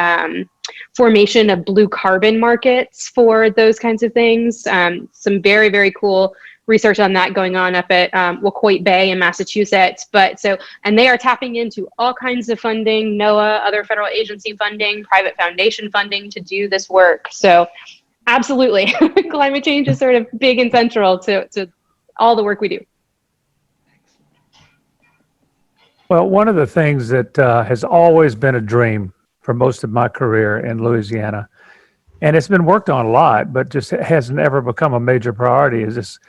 formation of blue carbon markets for those kinds of things. Some very, very cool research on that going on up at Wacoit Bay in Massachusetts. And they are tapping into all kinds of funding, NOAA, other federal agency funding, private foundation funding to do this work. So absolutely, climate change is sort of big and central to all the work we do. Well, one of the things that has always been a dream for most of my career in Louisiana, and it's been worked on a lot, but just hasn't ever become a major priority, is this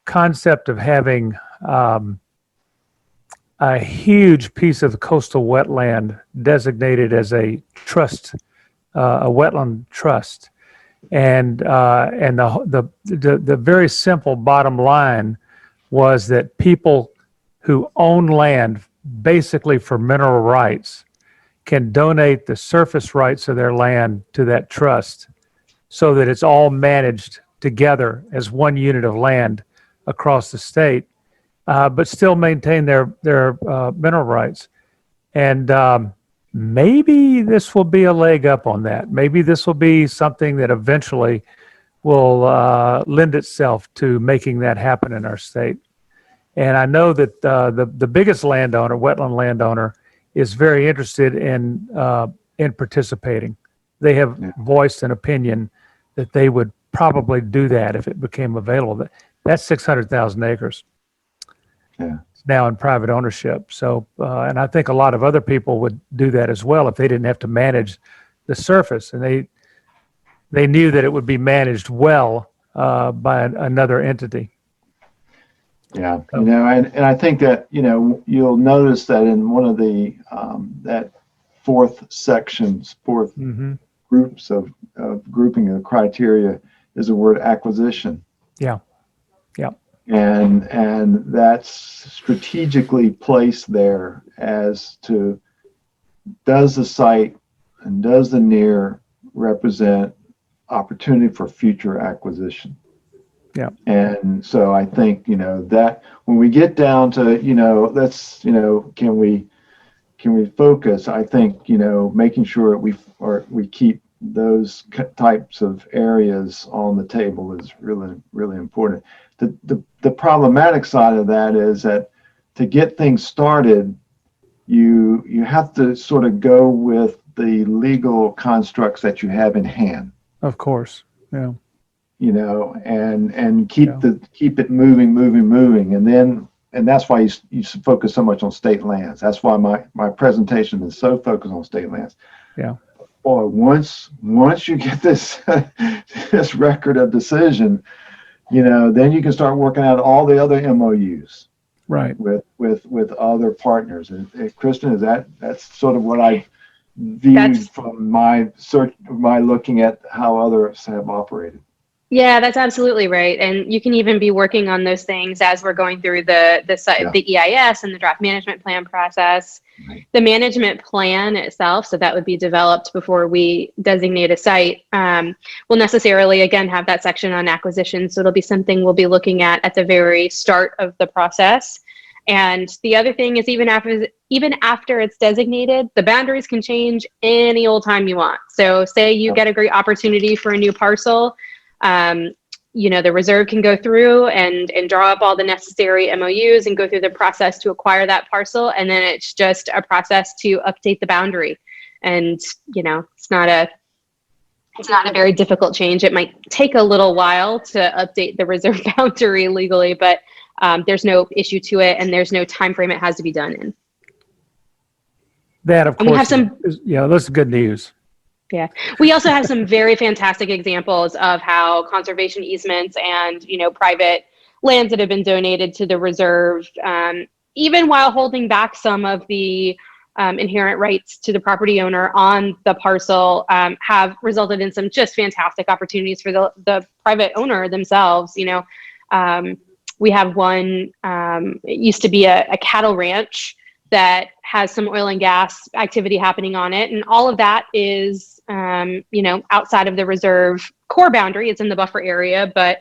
concept of having a huge piece of the coastal wetland designated as a trust, a wetland trust. And the very simple bottom line was that people who own land basically for mineral rights can donate the surface rights of their land to that trust so that it's all managed together as one unit of land across the state, but still maintain their mineral rights. And maybe this will be a leg up on that. Maybe this will be something that eventually will lend itself to making that happen in our state. And I know that the biggest landowner, wetland landowner, is very interested in participating. they have Yeah. voiced an opinion that they would probably do that if it became available. That's 600,000 acres. Yeah. It's now in private ownership. So, and I think a lot of other people would do that as well if they didn't have to manage the surface, and they knew that it would be managed well by another entity. Yeah, and I think that, you'll notice that in one of the, that fourth Mm-hmm. groups of grouping of criteria is the word acquisition. Yeah. Yeah. And that's strategically placed there as to, does the site and does the NERR represent opportunity for future acquisition? Yeah. And so I think, that when we get down to, let's, can we focus? I think, making sure we keep those types of areas on the table is really, really important. The problematic side of that is that to get things started, you have to sort of go with the legal constructs that you have in hand. Of course. Yeah. And keep it moving. And that's why you focus so much on state lands. That's why my presentation is so focused on state lands. Yeah. Boy, once you get this, this record of decision, then you can start working out all the other MOUs. Right. With other partners. And Kristin, that's sort of what I viewed from my looking at how others have operated. Yeah, that's absolutely right. And you can even be working on those things as we're going through the EIS and the draft management plan process. Right. The management plan itself, so that would be developed before we designate a site, will necessarily, again, have that section on acquisition. So it'll be something we'll be looking at the very start of the process. And the other thing is even after it's designated, the boundaries can change any old time you want. So say you get a great opportunity for a new parcel, the reserve can go through and draw up all the necessary MOUs and go through the process to acquire that parcel. And then it's just a process to update the boundary. And, it's not a very difficult change. It might take a little while to update the reserve boundary legally, but there's no issue to it and there's no time frame it has to be done in. That, of course, we have that's good news. Yeah. We also have some very fantastic examples of how conservation easements and, private lands that have been donated to the reserve, even while holding back some of the inherent rights to the property owner on the parcel, have resulted in some just fantastic opportunities for the private owner themselves. We have one, it used to be a cattle ranch that has some oil and gas activity happening on it. And all of that is, outside of the reserve core boundary. It's in the buffer area, but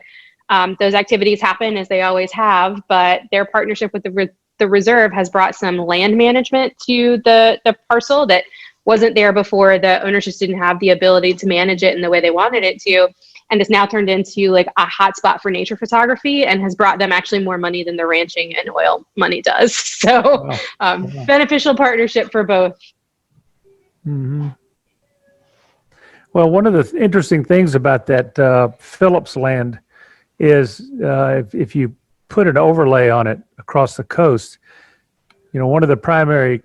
those activities happen as they always have. But their partnership with the reserve has brought some land management to the parcel that wasn't there before. The owners just didn't have the ability to manage it in the way they wanted it to. And it's now turned into like a hotspot for nature photography and has brought them actually more money than the ranching and oil money does. So beneficial partnership for both. Mm-hmm. Well, one of the interesting things about that Phillips land is if you put an overlay on it across the coast, one of the primary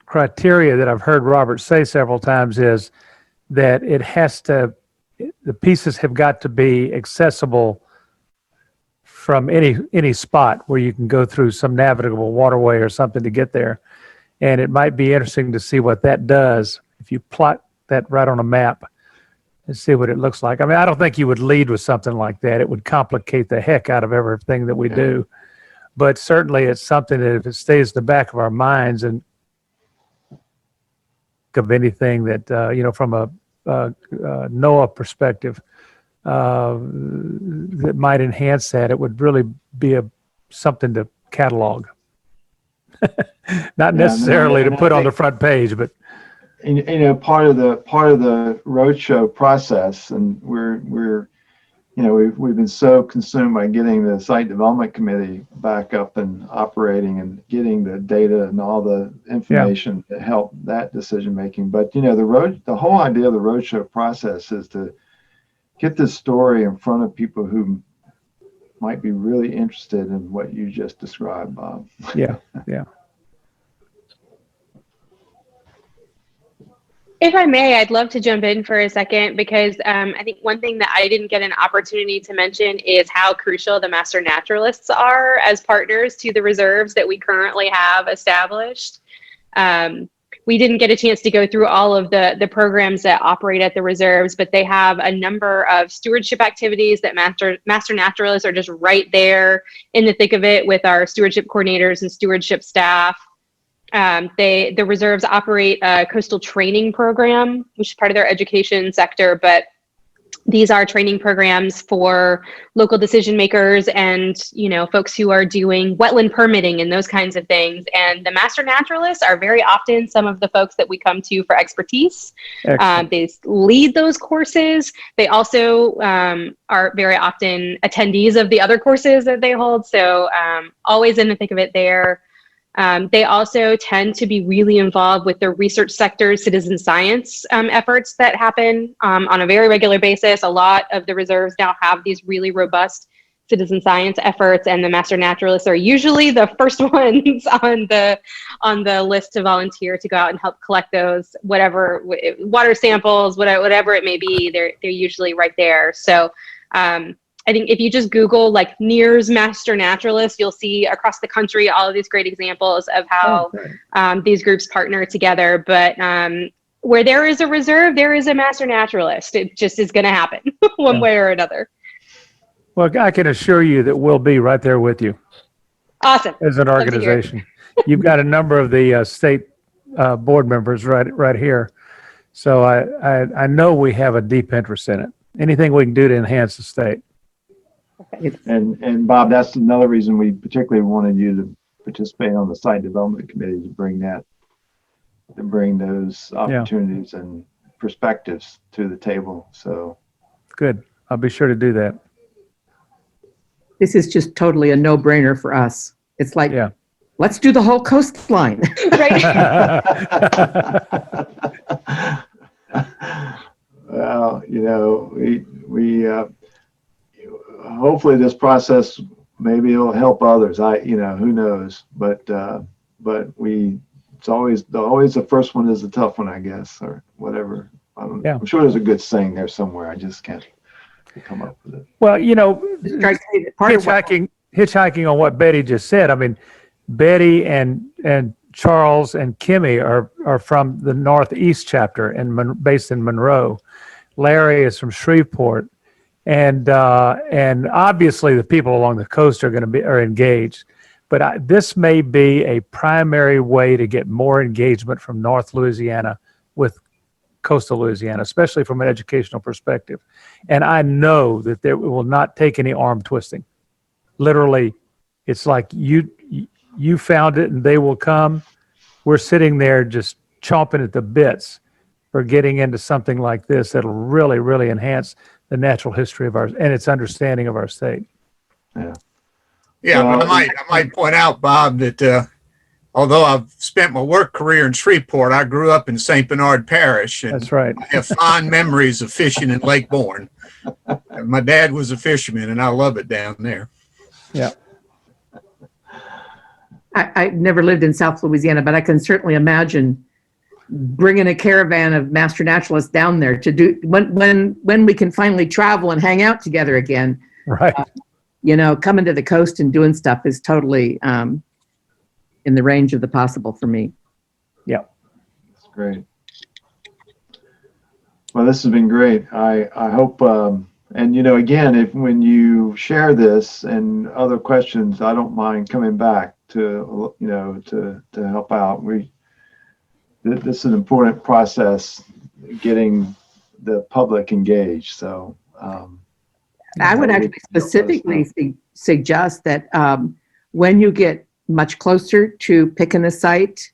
criteria that I've heard Robert say several times is that the pieces have got to be accessible from any spot where you can go through some navigable waterway or something to get there. And it might be interesting to see what that does if you plot that right on a map and see what it looks like. I mean, I don't think you would lead with something like that. It would complicate the heck out of everything that we do. But certainly it's something that if it stays in the back of our minds and of anything that, from a NOAA perspective, that might enhance that, it would really be something to catalog. Not necessarily to put on the front page, but part of the roadshow process, and we're we've been so consumed by getting the site development committee back up and operating and getting the data and all the information to help that decision making. But the whole idea of the roadshow process is to get this story in front of people who might be really interested in what you just described, Bob. Yeah. If I may, I'd love to jump in for a second because I think one thing that I didn't get an opportunity to mention is how crucial the Master Naturalists are as partners to the reserves that we currently have established. We didn't get a chance to go through all of the programs that operate at the reserves, but they have a number of stewardship activities that Master Naturalists are just right there in the thick of it with our stewardship coordinators and stewardship staff. The reserves operate a coastal training program, which is part of their education sector, but these are training programs for local decision makers and, folks who are doing wetland permitting and those kinds of things. And the Master Naturalists are very often some of the folks that we come to for expertise. They lead those courses. They also are very often attendees of the other courses that they hold. So always in the thick of it there. They also tend to be really involved with the research sector's citizen science efforts that happen on a very regular basis. A lot of the reserves now have these really robust citizen science efforts, and the Master Naturalists are usually the first ones on the list to volunteer to go out and help collect those, whatever water samples, whatever it may be. They're usually right there. So. I think if you just Google like NERR's Master Naturalist, you'll see across the country all of these great examples of how these groups partner together. But where there is a reserve, there is a Master Naturalist. It just is going to happen one way or another. Well, I can assure you that we'll be right there with you. Awesome. As an organization. You've got a number of the state board members right here. So I know we have a deep interest in it. Anything we can do to enhance the state. And Bob, that's another reason we particularly wanted you to participate on the site development committee, to bring those opportunities and perspectives to the table. So good. I'll be sure to do that. This is just totally a no-brainer for us. It's like, let's do the whole coastline. Well, we hopefully this process, maybe it'll help others. Who knows? But it's always the first one is the tough one, I guess, or whatever. I'm sure there's a good saying there somewhere. I just can't come up with it. Well, hitchhiking on what Betty just said. I mean, Betty and Charles and Kimmy are from the Northeast chapter and based in Monroe. Larry is from Shreveport. And obviously the people along the coast are engaged, but this may be a primary way to get more engagement from North Louisiana with coastal Louisiana, especially from an educational perspective. And I know that it will not take any arm twisting. Literally, it's like you found it and they will come. We're sitting there just chomping at the bits for getting into something like this that'll really, really enhance the natural history of and its understanding of our state. But I might point out, Bob, that although I've spent my work career in Shreveport, I grew up in St. Bernard Parish. And that's right. I have fond memories of fishing in Lake Bourne. My dad was a fisherman, and I love it down there. Yeah. I never lived in South Louisiana, but I can certainly imagine bringing a caravan of Master Naturalists down there to do when we can finally travel and hang out together again. Right. Coming to the coast and doing stuff is totally in the range of the possible for me. Yeah. That's great. Well, this has been great. I hope, and again, when you share this and other questions, I don't mind coming back to help out. This is an important process, getting the public engaged. So I would actually specifically suggest that when you get much closer to picking a site,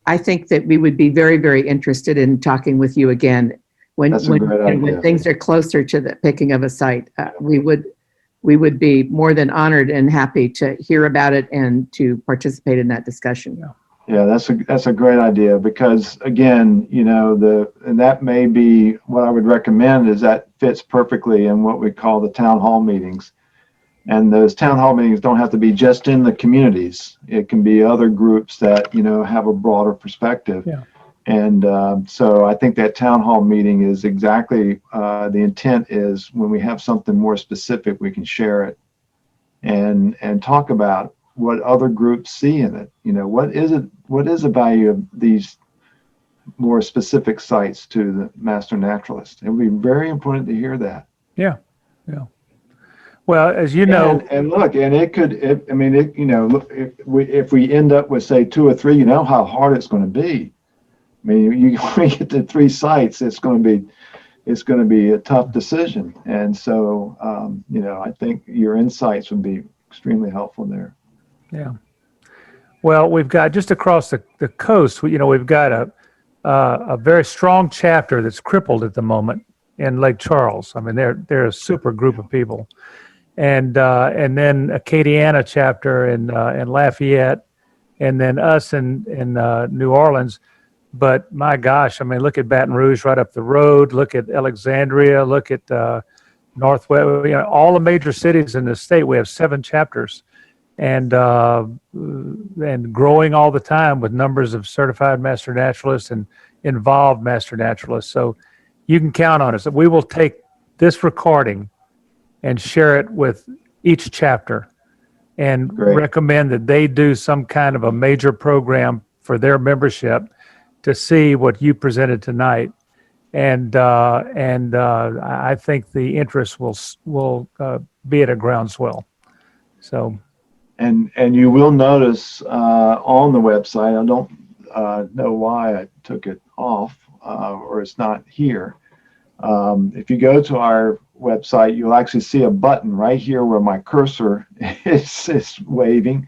I think that we would be very, very interested in talking with you again when, That's a when, great and when idea. things are closer to the picking of a site, we would be more than honored and happy to hear about it and to participate in that discussion. Yeah, that's a great idea, because again, you know, and that may be what I would recommend, is that fits perfectly in what we call the town hall meetings. And those town hall meetings don't have to be just in the communities. It can be other groups that, you know, have a broader perspective. Yeah. And so I think that town hall meeting is exactly, the intent is when we have something more specific, we can share it and talk about what other groups see in it. You know, what is the value of these more specific sites to the master naturalist? It would be very important to hear that. Yeah. Yeah. Well, as you know, And look, and I mean, you know, look, if we end up with, say, 2 or 3, you know how hard it's going to be. I mean, when you get to 3 sites, it's going to be a tough decision. And so, you know, I think your insights would be extremely helpful there. yeah. Well, we've got just across the coast, you know, we've got a very strong chapter that's crippled at the moment in Lake Charles. I mean, they're a super group of people. And then Acadiana chapter in Lafayette, and then us in New Orleans. But my gosh, I mean, look at Baton Rouge right up the road. Look at Alexandria. Look at Northwest. You know, all the major cities in the state. We have 7 chapters, and growing all the time with numbers of certified master naturalists and involved master naturalists. So you can count on us. We will take this recording and share it with each chapter, and Great. recommend that they do some kind of a major program for their membership to see what you presented tonight. And I think the interest will be at a groundswell. So. And you will notice on the website, I don't know why I took it off or it's not here. If you go to our website, you'll actually see a button right here where my cursor is waving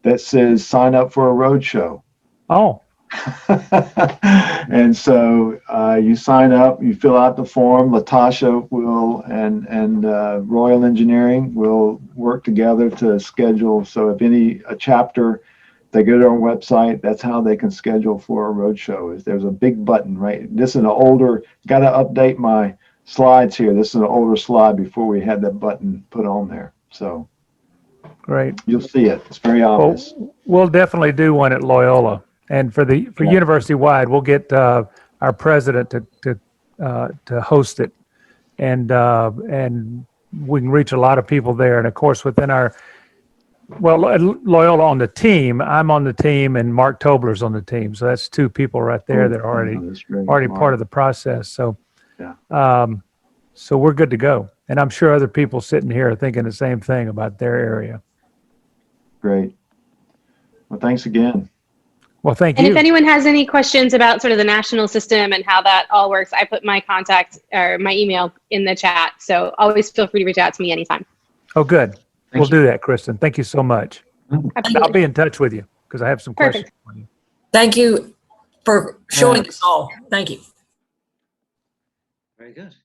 that says sign up for a roadshow. Oh. And so you sign up, you fill out the form. Latasha will and Royal Engineering will work together to schedule. So if a chapter, they go to our website, that's how they can schedule for a roadshow. Is there's a big button, right? This is an older, got to update my slides here. This is an older slide before we had that button put on there. So Great. you'll see it. It's very obvious. Well, we'll definitely do one at Loyola, and for university wide, we'll get our president to host it, and we can reach a lot of people there. And of course, within our Loyola on the team, I'm on the team, and Mark Tobler's on the team. So that's 2 people right there that are already part of the process. So, so we're good to go. And I'm sure other people sitting here are thinking the same thing about their area. Great. Well, thanks again. Well, thank And you. if anyone has any questions about sort of the national system and how that all works, I put my contact or my email in the chat. So always feel free to reach out to me anytime. Oh, good. Thank We'll do that, Kristin. Thank you so much. And I'll be in touch with you because I have some questions Perfect. for you. Thank you for showing us all. Thank you. Very good.